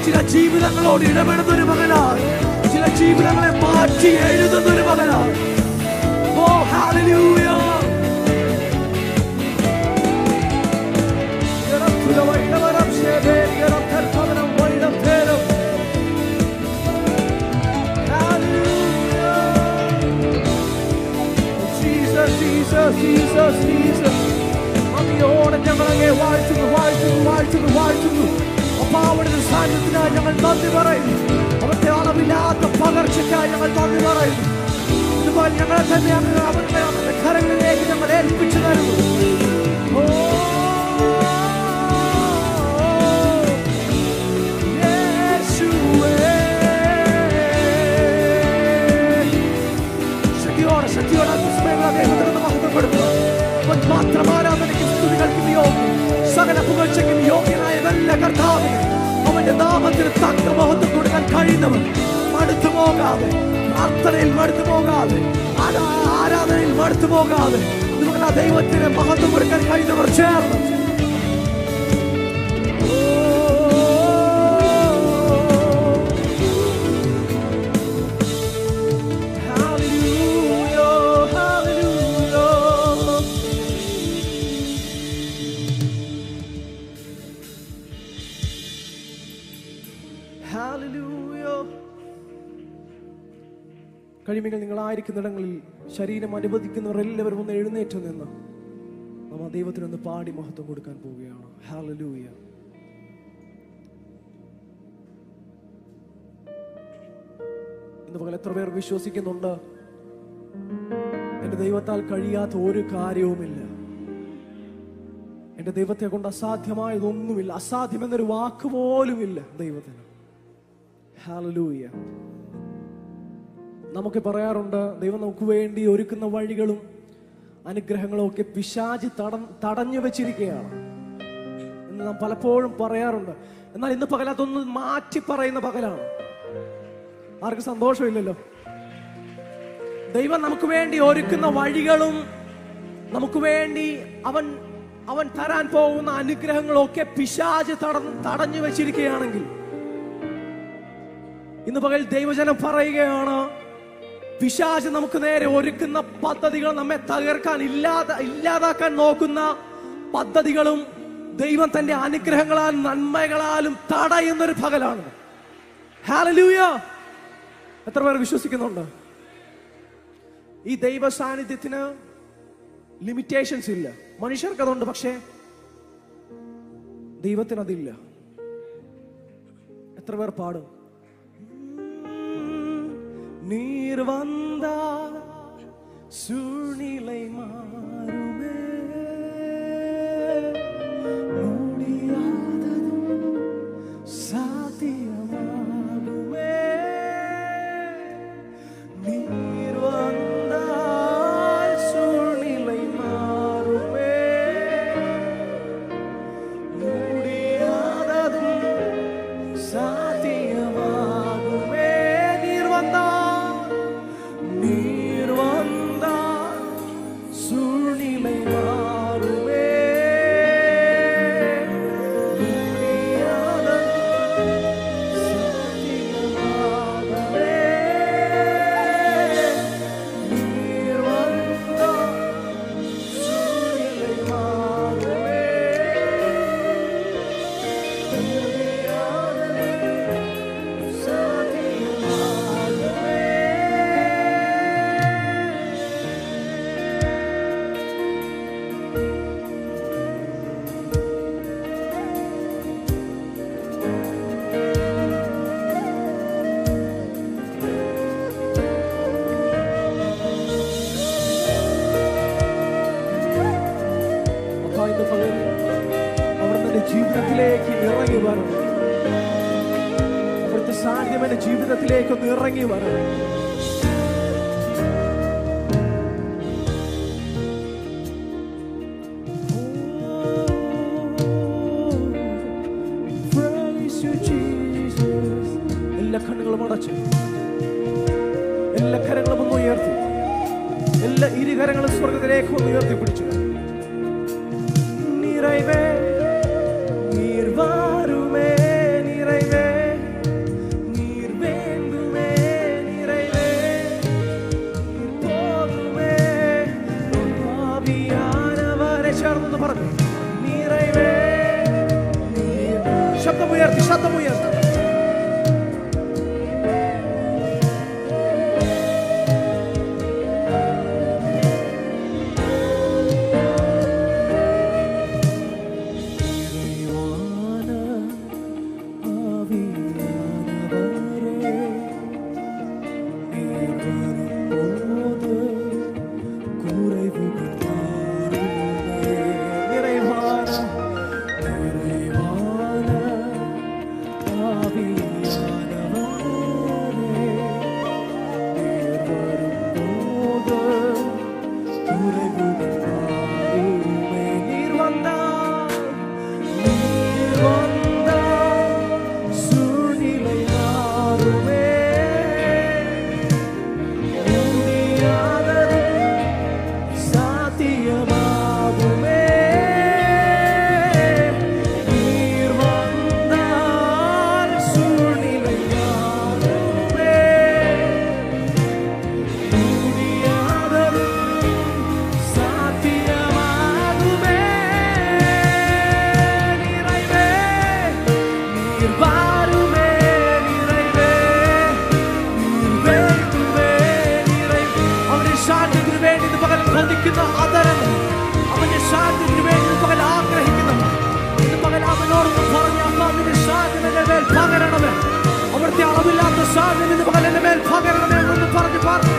Speaker 2: ചില ജീവിതങ്ങളോട് ഇടപെടുന്നൊരു പകരാണ്. ചില ജീവിതങ്ങളെ മാറ്റി എഴുതുന്നൊരു പകരാണ്. ഓ ഹല്ലേലൂയ. നന്ദിയോടെ ഞങ്ങൾ അങ്ങേ വാഴ്ത്തുന്നു. അപ്പാവരുടെ സാന്നിധ്യത്തിനായി ഞങ്ങൾ നന്ദി പറയുന്നു. അവരുടെ അളവില്ലാത്ത പകർച്ചയ്ക്കായി ഞങ്ങൾ നന്ദി പറയുന്നു. ഇതുപോലെ ഞങ്ങളെ തന്നെ അവരുടെ കരങ്ങളിലേക്ക് ഞങ്ങൾ ഏൽപ്പിച്ചു തരുന്നു. മാത്രം ആരാധനയ്ക്കും സ്തുതികൾക്കും യോഗ്യം, സകല പുകഴ്ചയ്ക്കും യോഗ്യനായ നല്ല കർത്താവിന് അവന്റെ നാമത്തിന് തക്ക മഹത്വം കൊടുക്കാൻ കഴിയുന്നവർ മടുത്തു പോകാതെ, പ്രാർത്ഥനയിൽ മടുത്തു പോകാതെ, ആരാധനയിൽ മടുത്തു പോകാതെ നമുക്ക് ആ ദൈവത്തിന് മഹത്വം കൊടുക്കാൻ കഴിയുന്നവർ ചേർന്ന് കഴിയുമെങ്കിൽ നിങ്ങളായിരിക്കുന്നിടങ്ങളിൽ ശരീരം അനുവദിക്കുന്നവർ എല്ലാവരും ഒന്ന് എഴുന്നേറ്റ് നിന്ന് നമ്മൾ ദൈവത്തിനൊന്ന് പാടി മഹത്വം കൊടുക്കാൻ പോവുകയാണ്. ഹല്ലേലൂയ. ഇന്ന് പകൽ എത്ര പേർ വിശ്വസിക്കുന്നുണ്ട് എന്റെ ദൈവത്താൽ കഴിയാത്ത ഒരു കാര്യവുമില്ല, എന്റെ ദൈവത്തെ കൊണ്ട് അസാധ്യമായതൊന്നുമില്ല, അസാധ്യമെന്നൊരു വാക്ക് പോലുമില്ല ദൈവത്തിന്. ഹല്ലേലൂയ. നമുക്ക് പറയാറുണ്ട് ദൈവം നമുക്ക് വേണ്ടി ഒരുക്കുന്ന വഴികളും അനുഗ്രഹങ്ങളും ഒക്കെ പിശാച് തടഞ്ഞു വെച്ചിരിക്കുകയാണ് എന്ന് നാം പലപ്പോഴും പറയാറുണ്ട്. എന്നാൽ ഇന്ന് പകൽ അതൊന്ന് മാറ്റി പറയുന്ന പകലാണ്. ആർക്കും സന്തോഷമില്ലല്ലോ. ദൈവം നമുക്ക് വേണ്ടി ഒരുക്കുന്ന വഴികളും നമുക്ക് വേണ്ടി അവൻ തരാൻ പോകുന്ന അനുഗ്രഹങ്ങളൊക്കെ പിശാച് തടഞ്ഞു വെച്ചിരിക്കുകയാണെങ്കിൽ ഇന്ന് പകൽ ദൈവജനം പറയുകയാണ്, പിശാച് നമുക്ക് നേരെ ഒരുക്കുന്ന പദ്ധതികൾ, നമ്മെ തകർക്കാൻ ഇല്ലാതാക്കാൻ നോക്കുന്ന പദ്ധതികളും ദൈവം തന്റെ അനുഗ്രഹങ്ങളാലും നന്മകളാലും തടയുന്നൊരു പകലാണ്. ഹല്ലേലൂയ. എത്ര പേർ വിശ്വസിക്കുന്നുണ്ട്? ഈ ദൈവ സാന്നിധ്യത്തിന് ലിമിറ്റേഷൻസ് ഇല്ല. മനുഷ്യർക്ക് അതുണ്ട്, പക്ഷേ ദൈവത്തിന് അതില്ല. എത്ര പേർ പാടും? നീർ വന്നാ സൂഴ്நிலை മാറുമേ, முடியாததும் சாத்தியமாகுமே. நீர் வந்தால் சூழ்நிலை மாறுமே, முடியாததும் சாத்தியமாகுமே. நீர் வந்தால், நீர் வந்தால் சூழ்நிலை மாறுமே, ജീവിതത്തിലേക്ക് ഇറങ്ങി വരണം. അവിടുത്തെ സാന്നിധ്യം എന്റെ ജീവിതത്തിലേക്ക് ഒന്ന് ഇറങ്ങി വരണം. എല്ലാ കണ്ണുകളും അടച്ചു, എല്ലാ കരങ്ങളും ഒന്ന് ഉയർത്തി, എല്ലാ ഇരുകരങ്ങളും സ്വർഗത്തിലേക്ക് ഒന്ന് ഉയർത്തിപ്പിടിച്ചു. നിറവേ நீர் வாருமே, நிறைவே நீர் வேண்டுமே, நிறைவே நீர் போதுமே. ஆவியானவரே ചേർന്ന് പറഞ്ഞു, நிறைவே നീർ. ശബ്ദമുയർത്തി, ശബ്ദമുയർത്തി. അവന്റെ ശാന്തിക്ക് വേണ്ടി പകൽ ആഗ്രഹിക്കുന്നവർ ഇന്ന് പകൽ അവനോട് പറഞ്ഞ അമ്മാവിന്റെ ശാന്തി എന്റെ മേൽ പകരണമേ, അവിടുത്തെ അളവില്ലാത്ത ശാന്തി ഇന്ന് പകൽ എന്റെ മേൽ പകരണമേ എന്ന് പറഞ്ഞു പറഞ്ഞു.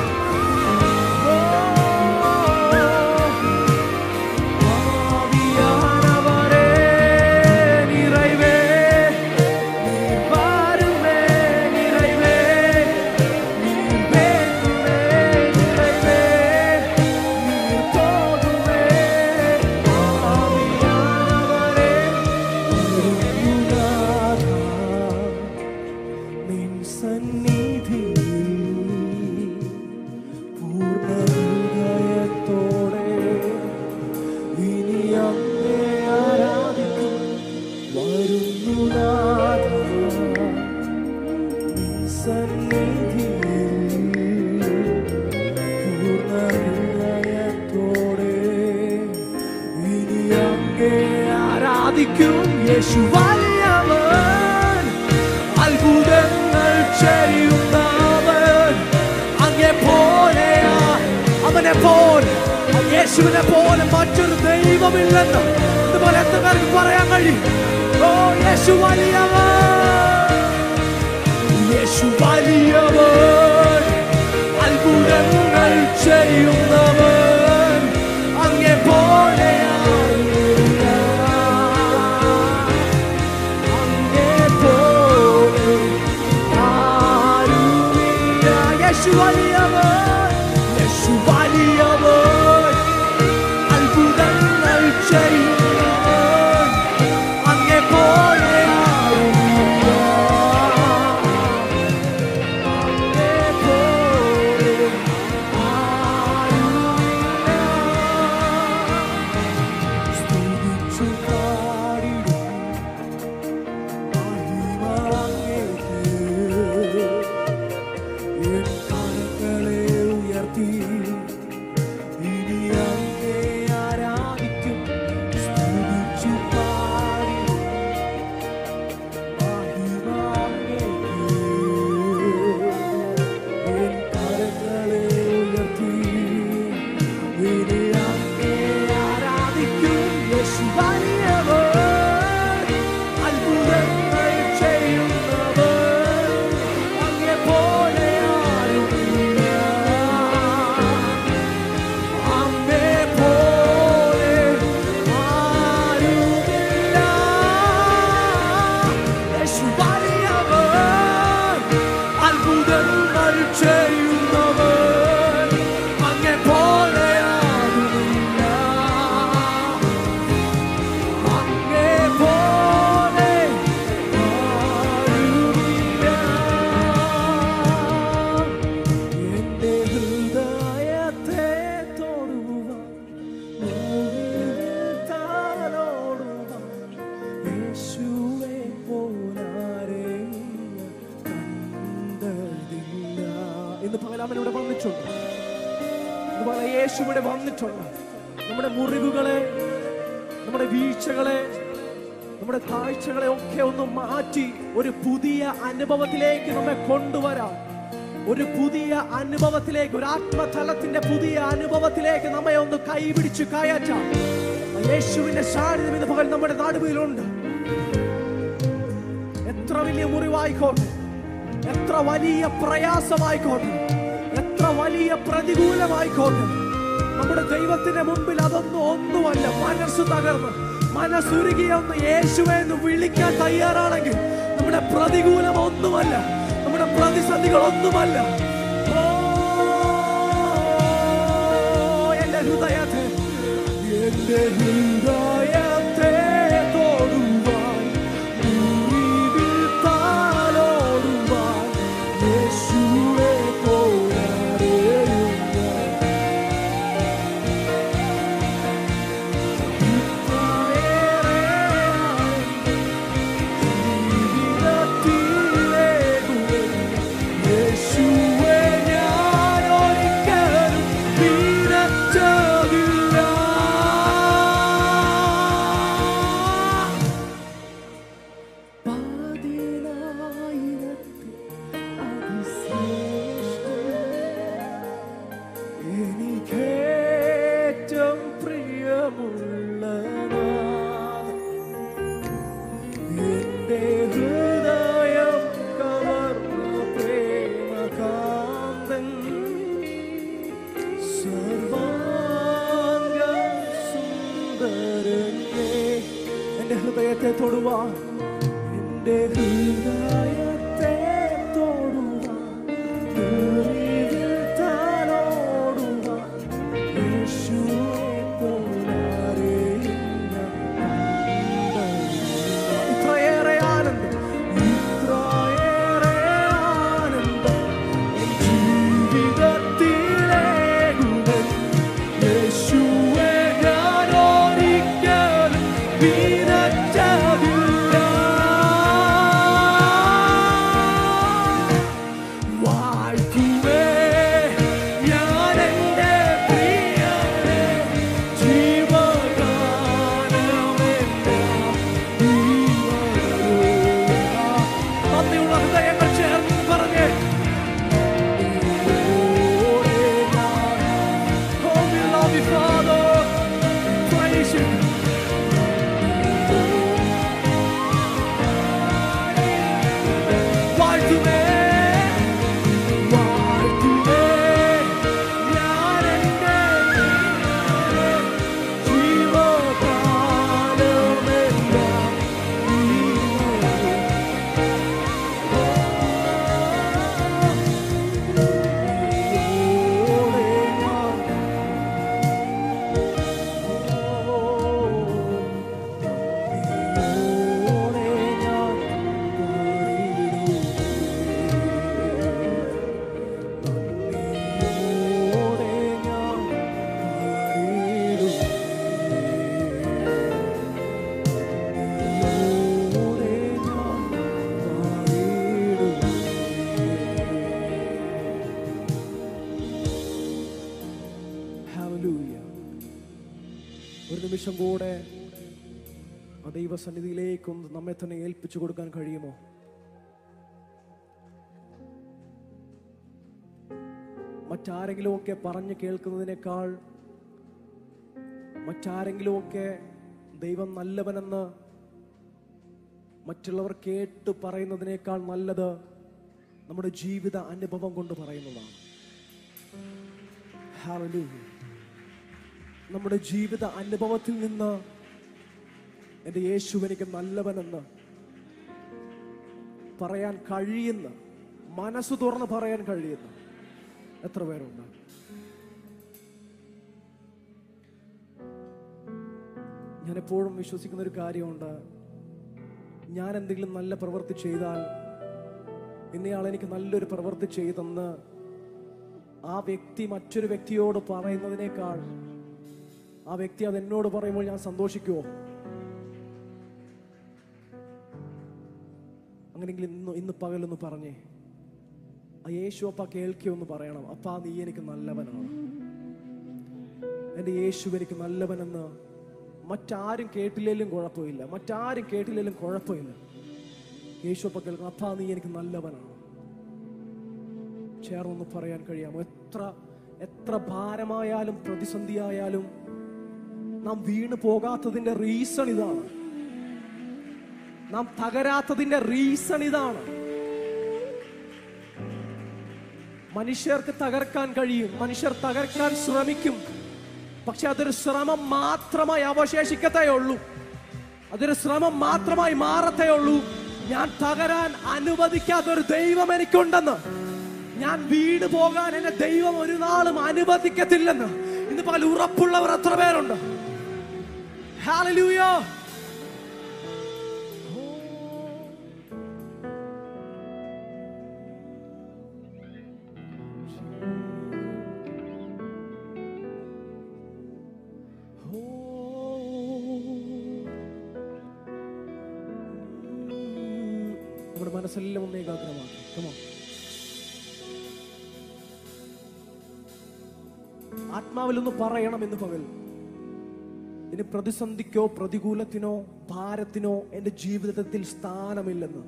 Speaker 2: യേശു വലിയവൻ, അത്ഭുതങ്ങൾ ചെയ്യുന്നവൻ, പോലെ യേശുവിനെ പോലെ മറ്റൊരു ദൈവമില്ലെന്ന് ഇതുപോലെ എത്ര പേർക്ക് പറയാൻ കഴിയും? ഓ യേശു വലിയവൻ, യേശു വലിയവൻ, അത്ഭുതങ്ങൾ ചെയ്യുന്നവൻ, അങ്ങേ പോലെ യേശു വലിയവൻ, യേശു വലിയവൻ, അത്ഭുതങ്ങൾ ചെയ്യുന്നവൻ, അങ്ങേ പോലെ യേശു ഇവിടെ വന്നിട്ടുണ്ട്. നമ്മുടെ മുറിവുകളെ, നമ്മുടെ വീഴ്ചകളെ, നമ്മുടെ താഴ്ചകളെ ഒക്കെ ഒന്ന് മാറ്റി ഒരു പുതിയ അനുഭവത്തിലേക്ക് നമ്മെ കൊണ്ടുവരാം. ഒരു പുതിയ അനുഭവത്തിലേക്ക്, ഒരു ആത്മതലത്തിന്റെ പുതിയ അനുഭവത്തിലേക്ക് നമ്മെ ഒന്ന് കൈപിടിച്ച് കയറ്റാം. യേശുവിന്റെ സാന്നിധ്യം ഇന്ന് പകൽ നമ്മുടെ നടുവിലുണ്ട്. എത്ര വലിയ മുറിവായിക്കോട്ടെ, എത്ര വലിയ പ്രയാസമായിക്കോട്ടെ, എത്ര വലിയ പ്രതികൂലമായിക്കോട്ടെ, നമ്മുടെ ദൈവത്തിന്റെ മുമ്പിൽ അതൊന്നും ഒന്നുമല്ല. മനസ്സ് തകർന്ന്, മനസ്സുരുകിയൊന്ന് യേശുവെ എന്ന് വിളിക്കാൻ തയ്യാറാണെങ്കിൽ നമ്മുടെ പ്രതികൂലം ഒന്നുമല്ല, നമ്മുടെ പ്രതിസന്ധികൾ ഒന്നുമല്ല. എന്റെ ഹൃദയത്തെ തൊടുവാൻ, മുറിവിൽ താലോടുവാൻ യേശുവേ തൊടുവാൻ, എന്റെ ഹൃദയത്തെ തൊടുവാൻ, മുറിവിൽ താലോടുവാൻ യേശുവേ പോലാരെയില്ല. ഇത്രയേറെ ആനന്ദം, ഇത്രയേറെ ആനന്ദം ജീവിതത്തിലെ ഗുണം യേശുവേ ഞാൻ ഒരിക്കലും വിരച്ചതില്ല. നിമിഷം കൂടെ ആ ദൈവസന്നിധിയിലേക്കൊന്ന് നമ്മെ തന്നെ ഏൽപ്പിച്ചു കൊടുക്കാൻ കഴിയുമോ? മറ്റാരെങ്കിലുമൊക്കെ പറഞ്ഞു കേൾക്കുന്നതിനേക്കാൾ, മറ്റാരെങ്കിലുമൊക്കെ ദൈവം നല്ലവനെന്ന് മറ്റുള്ളവർ കേട്ട് പറയുന്നതിനേക്കാൾ നല്ലത് നമ്മുടെ ജീവിത അനുഭവം കൊണ്ട് പറയുന്നതാണ്. ഹല്ലേലൂയ. നമ്മുടെ ജീവിത അനുഭവത്തിൽ നിന്ന് എൻ്റെ യേശു എനിക്ക് നല്ലവനെന്ന് പറയാൻ കഴിയുന്ന, മനസ്സ് തുറന്ന് പറയാൻ കഴിയുന്ന എത്ര പേരുണ്ട്? ഞാൻ എപ്പോഴും വിശ്വസിക്കുന്ന ഒരു കാര്യമുണ്ട്. ഞാൻ എന്തെങ്കിലും നല്ല പ്രവൃത്തി ചെയ്താൽ ഇന്നയാൾ എനിക്ക് നല്ലൊരു പ്രവൃത്തി ചെയ്തെന്ന് ആ വ്യക്തി മറ്റൊരു വ്യക്തിയോട് പറയുന്നതിനേക്കാൾ ആ വ്യക്തി അത് എന്നോട് പറയുമ്പോൾ ഞാൻ സന്തോഷിക്കുമോ? അങ്ങനെയെങ്കിൽ ഇന്ന് പകലൊന്ന് പറഞ്ഞേ, ആ യേശു അപ്പ കേൾക്കിയൊന്ന് പറയണം, അപ്പാ നീ എനിക്ക് നല്ലവനാണ്, എൻ്റെ യേശു എനിക്ക് നല്ലവനെന്ന് മറ്റാരും കേട്ടില്ലേലും കുഴപ്പമില്ല, മറ്റാരും കേട്ടില്ലേലും കുഴപ്പമില്ല. യേശു അപ്പ കേൾക്കണം, അപ്പാ നീ എനിക്ക് നല്ലവനാണ്. ചേർന്നൊന്ന് പറയാൻ കഴിയാമോ? എത്ര ഭാരമായാലും പ്രതിസന്ധിയായാലും നാം വീണു പോകാത്തതിന്റെ റീസൺ ഇതാണ്. നാം തകരാത്തതിന്റെ റീസൺ ഇതാണ്. മനുഷ്യർക്ക് തകർക്കാൻ കഴിയും, മനുഷ്യർ തകർക്കാൻ ശ്രമിക്കും. പക്ഷെ അതൊരു ശ്രമം മാത്രമായി അവശേഷിക്കത്തേ ഉള്ളൂ, അതൊരു ശ്രമം മാത്രമായി മാറത്തേ ഉള്ളൂ. ഞാൻ തകരാൻ അനുവദിക്കാത്തൊരു ദൈവം എനിക്കുണ്ടെന്ന്, ഞാൻ വീണ് പോകാൻ എന്നെ ദൈവം ഒരു നാളും അനുവദിക്കത്തില്ലെന്ന് ഇന്ന് പല ഉറപ്പുള്ളവർ എത്ര പേരുണ്ട്? ഹല്ലേലൂയ. നമ്മുടെ മനസ്സെല്ലാം ഒന്ന് ഏകാഗ്രമാക്കാം. ആത്മാവിലൊന്ന് പറയണം ഇന്ന് പകൽ, ഇനി പ്രതിസന്ധിക്കോ പ്രതികൂലത്തിനോ ഭാരത്തിനോ എന്റെ ജീവിതത്തിൽ സ്ഥാനമില്ലെന്ന്.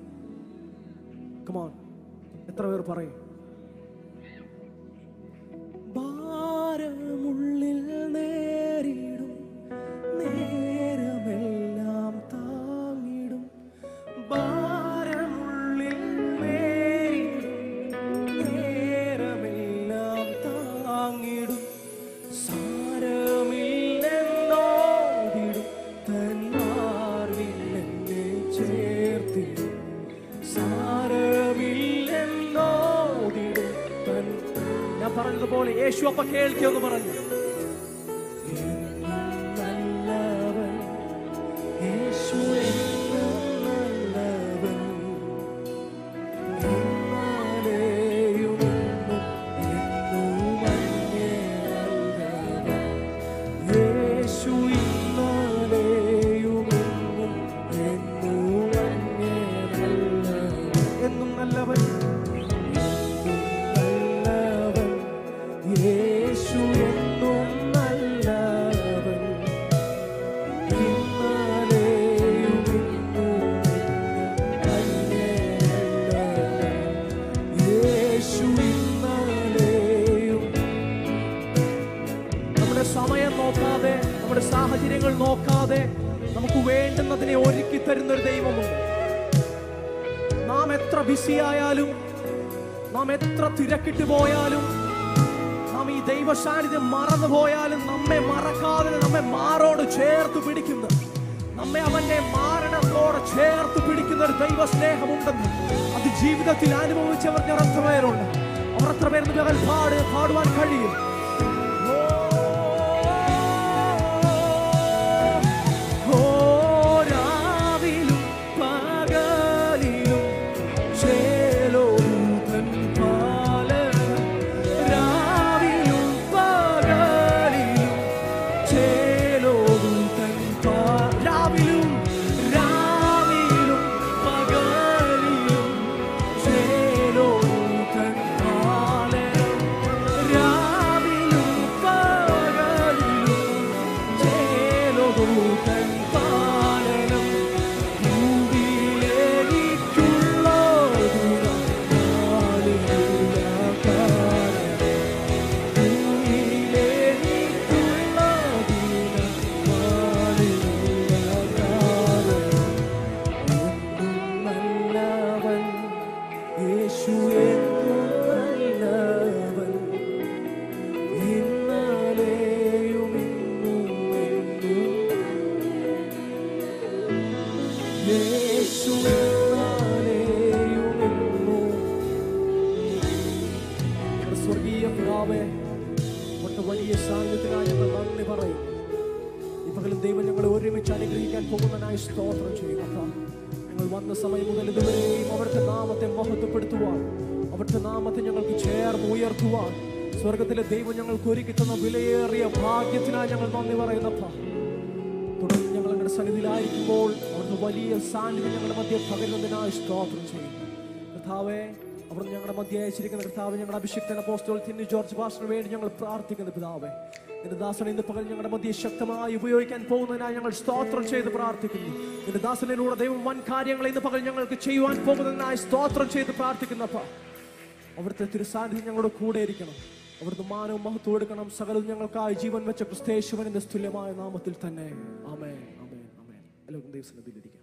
Speaker 2: കമോൺ, എത്ര പേർ പറയും? ഭാരമുള്ളിൽ നേരിടും നേരമെല്ലാം താങ്ങിടും, ഭാരമുള്ളിൽ നേരിടും നേരമെല്ലാം താങ്ങിടും, സാരമില്ലെന്നോടിടും തന്മാർവില്ലെന്നെ ചേർത്തിടും, സാരമില്ലെന്നോടിടും തൻ. ഞാൻ പറഞ്ഞതുപോലെ യേശു അപ്പ കേൾക്കിയെന്ന് പറഞ്ഞു. നല്ലവൻ യേശു നല്ലവൻ, ഇന്നലെയും എന്നും അങ്ങേ നല്ലവൻ. യേശു ഇന്നലെയും എന്നും അങ്ങേ നല്ലവൻ, എന്നും നല്ലവൻ, നല്ലവൻ. യേശു എന്നും നല്ലവൻ, ഇന്നലെയും എന്നും അങ്ങേ നല്ലവൻ. യേശു ഇന്നലെയും. നമ്മുടെ സമയം നോക്കാതെ, നമ്മുടെ സാഹചര്യങ്ങൾ നോക്കാതെ നമുക്ക് വേണ്ടുന്നതിനെ ഒരുക്കി തരുന്ന ഒരു ദൈവമുണ്ട്. നാം എത്ര ബിസിയായാലും, നാം എത്ര തിരക്കിട്ട് പോയാലും, നാം ഈ ദൈവ സാന്നിധ്യം മറന്നു പോയാലും നമ്മെ മറക്കാതെ നമ്മെ മാറോട് ചേർത്ത് പിടിക്കുന്ന, നമ്മെ അവന്റെ മാരണത്തോട് ചേർത്ത് പിടിക്കുന്ന ഒരു ദൈവ സ്നേഹമുണ്ടെന്ന് അത് ജീവിതത്തിൽ അനുഭവിച്ചവർ എത്ര പേരുണ്ട്? അവർ എത്ര പേര് പാടുവാൻ കഴിയും? രാവിലും സ്വർഗീയ പിതാവേ, അവിടുത്തെ വലിയ സാന്നിധ്യത്തിനായി ഞങ്ങൾ നന്ദി പറയും. ഈ പകലും ദൈവം ഞങ്ങളെ ഒരുമിച്ച് അനുഗ്രഹിക്കാൻ പോകുന്നതിനായി സ്തോത്രം ചെയ്യും. അപ്പാ, ഞങ്ങൾ വന്ന സമയം മുതൽ ഇതുവരെയും അവിടുത്തെ നാമത്തെ മഹത്വപ്പെടുത്തുവാൻ, അവിടുത്തെ നാമത്തെ ഞങ്ങൾക്ക് ചേർന്ന് ഉയർത്തുവാൻ സ്വർഗത്തിലെ ദൈവം ഞങ്ങൾക്ക് ഒരുക്കി തന്ന വിലയേറിയ ഭാഗ്യത്തിനായി ഞങ്ങൾ നന്ദി പറയുന്നപ്പാ. തുടർന്ന് ഞങ്ങൾ ഞങ്ങളുടെ സന്നിധിയിലായിരിക്കുമ്പോൾ അവിടുത്തെ വലിയ സാന്നിധ്യം ഞങ്ങളുടെ മധ്യ പകരുന്നതിനായി സ്തോത്രം ചെയ്യും. കർത്താവേ, അവിടുന്ന് ഞങ്ങളുടെ മധ്യ അയച്ചിരിക്കുന്ന കർത്താവ്, ഞങ്ങളുടെ അഭിഷിക്തൻ അപ്പോസ്തലൻ തിന്നു ജോർജ് പാസ്റ്ററിന് വേണ്ടി ഞങ്ങൾ പ്രാർത്ഥിക്കുന്നു പിതാവേ. നിന്റെ ദാസനെ ഇന്ന് പകൽ ഞങ്ങളുടെ മധ്യ ശക്തമായി ഉപയോഗിക്കാൻ പോകുന്നതിനായി ഞങ്ങൾ സ്തോത്രം ചെയ്ത് പ്രാർത്ഥിക്കുന്നു. നിന്റെ ദാസനിലൂടെ ദൈവം വൻ കാര്യങ്ങൾ ഇന്ന് പകൽ ഞങ്ങൾക്ക് ചെയ്യുവാൻ പോകുന്നതിനായി സ്തോത്രം ചെയ്ത് പ്രാർത്ഥിക്കുന്നപ്പ അവിടുത്തെ തിരുസാന്നിധ്യം ഞങ്ങളുടെ കൂടെ ഇരിക്കണം. അവിടുന്ന് മാനവും മഹത്വം എടുക്കണം. സകലവും ഞങ്ങൾക്കായി ജീവൻ വെച്ച ക്രിസ്തേശുവിന്റെ തുല്യമായ നാമത്തിൽ തന്നെ. ആമേൻ, ആമേൻ, ആമേൻ. എല്ലാവർക്കും ദൈവസന്നിധിയിലിരിക്കും.